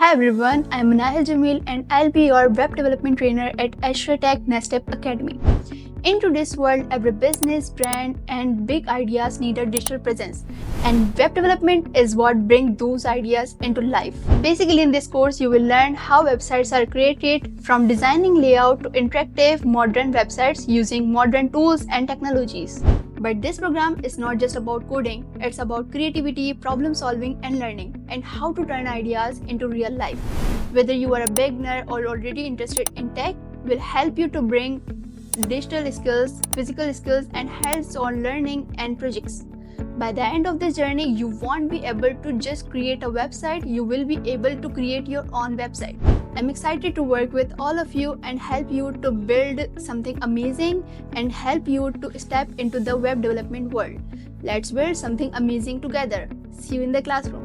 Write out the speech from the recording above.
Hi everyone, I'm Manaheel Jamil and I'll be your web development trainer at AshreiTech NASTP Academy. In today's world, every business, brand, and big ideas need a digital presence, and web development is what brings those ideas into life. Basically, in this course, you will learn how websites are created, from designing layout to interactive, modern websites using modern tools and technologies. But this program is not just about coding, it's about creativity, problem solving, and learning, and how to turn ideas into real life. Whether you are a beginner or already interested in tech, will help you to bring digital skills, physical skills, and hands-on learning and projects. By the end of this journey, you won't be able to just create a website, you will be able to create your own website. I'm excited to work with all of you and help you to build something amazing and help you to step into the web development world. Let's build something amazing together. See you in the classroom.